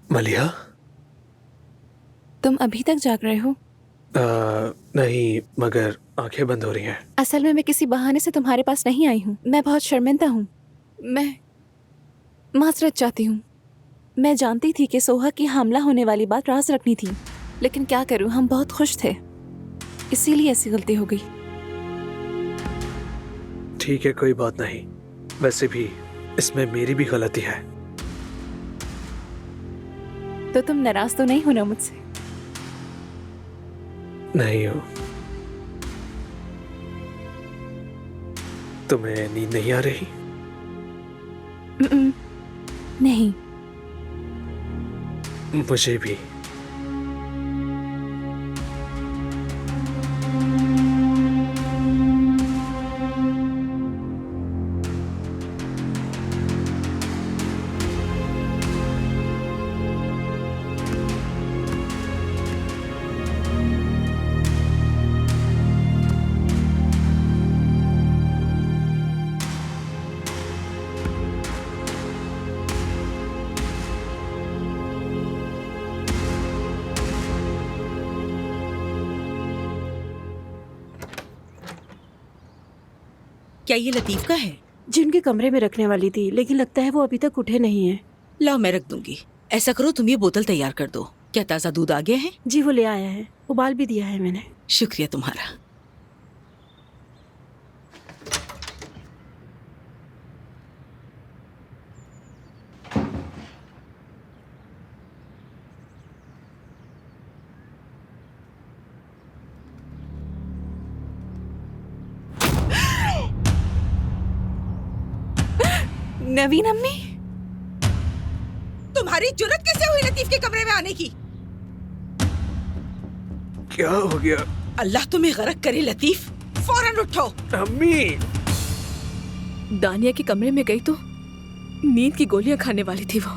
मलिहा, तुम अभी तक जाग रहे हो? नहीं, मगर आंखें बंद हो रही हैं। असल में मैं किसी बहाने से तुम्हारे पास नहीं आई हूँ। मैं बहुत शर्मिंदा हूँ। मैं माजरत चाहती हूँ। मैं जानती थी कि सोहा की हमला होने वाली बात राज रखनी थी, लेकिन क्या करूँ, हम बहुत खुश थे, इसीलिए ऐसी गलती हो गई। ठीक है, कोई बात नहीं। वैसे भी इसमें मेरी भी गलती है। तो तुम नाराज तो नहीं हो ना मुझसे? नहीं हूँ। तुम्हें नींद नहीं आ रही? नहीं। मुझे भी। क्या ये लतीफ का है? जिनके कमरे में रखने वाली थी, लेकिन लगता है वो अभी तक उठे नहीं है। लाओ, मैं रख दूंगी। ऐसा करो, तुम ये बोतल तैयार कर दो। क्या ताज़ा दूध आ गया है? जी वो ले आया है, उबाल भी दिया है मैंने। शुक्रिया तुम्हारा। नवीन अम्मी, तुम्हारी जुर्रत कैसे हुई लतीफ के कमरे में आने की? क्या हो गया? अल्लाह तुम्हें गरक करे लतीफ, फौरन उठो। अम्मी! दानिया के कमरे में गई तो नींद की गोलियां खाने वाली थी वो।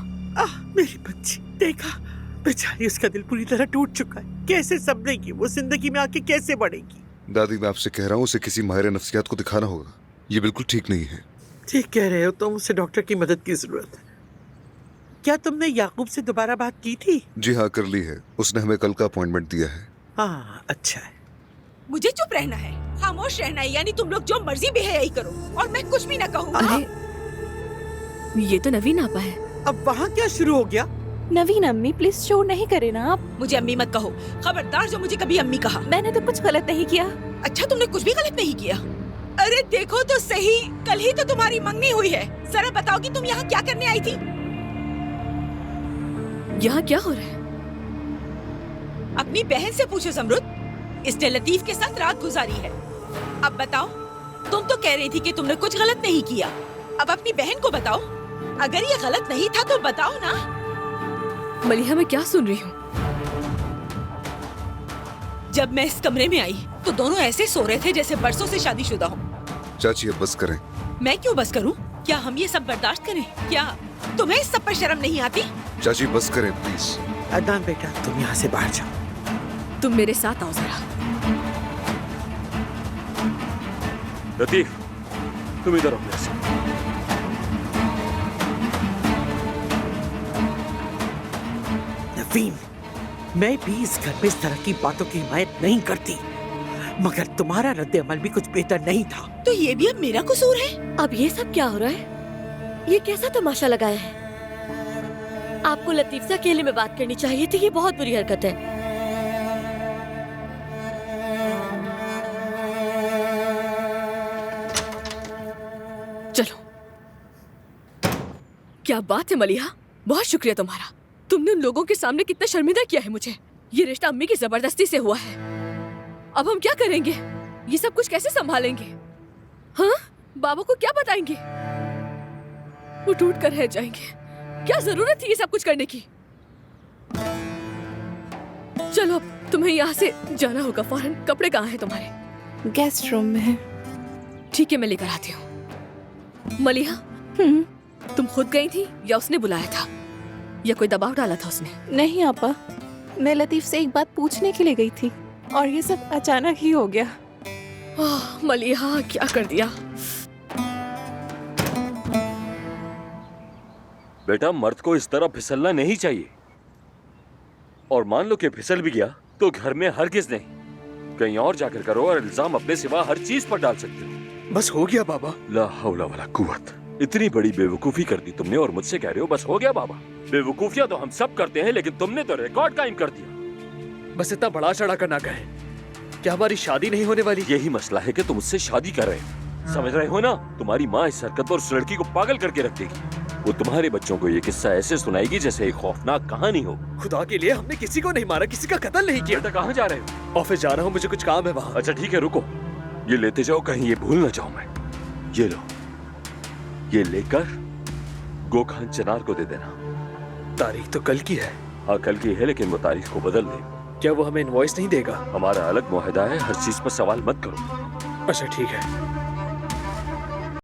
मेरी बच्ची, देखा, बेचारी, उसका दिल पूरी तरह टूट चुका है। कैसे संभलेगी वो, जिंदगी में आके कैसे बढ़ेगी? दादी, मैं आपसे कह रहा हूँ, उसे किसी माहिर नफ्सियात को दिखाना होगा। ये बिल्कुल ठीक नहीं है। ठीक कह रहे हो तुम, उसे डॉक्टर की मदद की जरूरत है। क्या तुमने याकूब से दोबारा बात की थी? जी हाँ, कर ली है। उसने हमें कल का अपॉइंटमेंट दिया है। हाँ, अच्छा है। मुझे चुप रहना है, खामोश रहना है, यानी तुम लोग जो मर्जी बेहयाई करो और मैं कुछ भी ना कहूँ। अरे ये तो नवीन आपा है। अब वहाँ क्या शुरू हो गया? नवीन अम्मी प्लीज शोर नहीं करे ना आप। मुझे अम्मी मत कहो, खबरदार जो मुझे कभी अम्मी कहा। मैंने तो कुछ गलत नहीं किया। अच्छा, तुमने कुछ भी गलत नहीं किया? अरे देखो तो सही, कल ही तो तुम्हारी मंगनी हुई है। जरा बताओ कि तुम यहाँ क्या करने आई थी? यहाँ क्या हो रहा है? अपनी बहन से पूछो ज़मरुद, इसने लतीफ के साथ रात गुजारी है। अब बताओ, तुम तो कह रही थी कि तुमने कुछ गलत नहीं किया। अब अपनी बहन को बताओ, अगर ये गलत नहीं था तो बताओ ना। मलिहा, मैं क्या सुन रही हूँ? जब मैं इस कमरे में आई तो दोनों ऐसे सो रहे थे जैसे बरसों से शादीशुदा हो। चाची, अब बस करें। मैं क्यों बस करूं? क्या हम ये सब बर्दाश्त करें? क्या तुम्हें इस सब पर शर्म नहीं आती? चाची, बस करें प्लीज। अदनान बेटा, तुम यहाँ से बाहर जाओ। तुम मेरे साथ आओ जरा। लतीफ, तुम इधर आओ मेरे साथ। नवीन, मैं भी इस घर में इस तरह की बातों की हिमायत नहीं करती, मगर तुम्हारा रद्द अमल भी कुछ बेहतर नहीं था। तो ये भी अब मेरा कसूर है? अब ये सब क्या हो रहा है? ये कैसा तमाशा लगाया है? आपको लतीफ से अकेले में बात करनी चाहिए थी। ये बहुत बुरी हरकत है। चलो। क्या बात है मलिहा, बहुत शुक्रिया तुम्हारा। तुमने उन लोगों के सामने कितना शर्मिंदा किया है मुझे। ये रिश्ता अम्मी की जबरदस्ती से हुआ है। अब हम क्या करेंगे? ये सब कुछ कैसे संभालेंगे? हाँ, बाबा को क्या बताएंगे? वो टूट कर रह जाएंगे। क्या जरूरत थी ये सब कुछ करने की? चलो, अब तुम्हें यहाँ से जाना होगा फौरन। कपड़े कहाँ हैं तुम्हारे? गेस्ट रूम में है। ठीक है, मैं लेकर आती हूँ। मलिहा, तुम खुद गई थी या उसने बुलाया था, या कोई दबाव डाला था उसने? नहीं आपा, मैं लतीफ से एक बात पूछने के लिए गई थी और ये सब अचानक ही हो गया। मलिहा, क्या कर दिया? बेटा, मर्द को इस तरह फिसलना नहीं चाहिए। और मान लो कि फिसल भी गया तो घर में हरगिज नहीं, कहीं और जाकर करो और इल्जाम अपने सिवा हर चीज पर डाल सकते हो। बस हो गया बाबा। ला हौला वला कुव्वत, इतनी बड़ी बेवकूफी कर दी तुमने और मुझसे कह रहे हो बस हो गया बाबा। बेवकूफियां तो हम सब करते हैं, लेकिन तुमने तो रिकॉर्ड कायम कर दिया। बस इतना बड़ा चढ़ा कर ना कहें। क्या हमारी शादी नहीं होने वाली? यही मसला है कि तुम मुझसे शादी कर रहे हो, समझ रहे हो ना? तुम्हारी माँ इस हरकत पर उस लड़की को पागल करके रख देगी। वो तुम्हारे बच्चों को ये किस्सा ऐसे सुनाएगी जैसे एक खौफनाक कहानी हो। खुदा के लिए हमने किसी को नहीं मारा, किसी का कत्ल नहीं किया। बेटा कहाँ जा रहे हो? ऑफिस जा रहा हूँ, मुझे कुछ काम है वहाँ। अच्छा ठीक है रुको, ये लेते जाओ, कहीं ये भूल ना जाऊं मैं। ये लो, ये लेकर गोखान चिनार को दे देना। तारीख तो कल की है। हाँ कल की है, लेकिन वो तारीख को बदल दे। क्या वो हमें इनवॉइस नहीं देगा? हमारा अलग मुआहदा है, हर चीज पर सवाल मत करो। अच्छा ठीक है।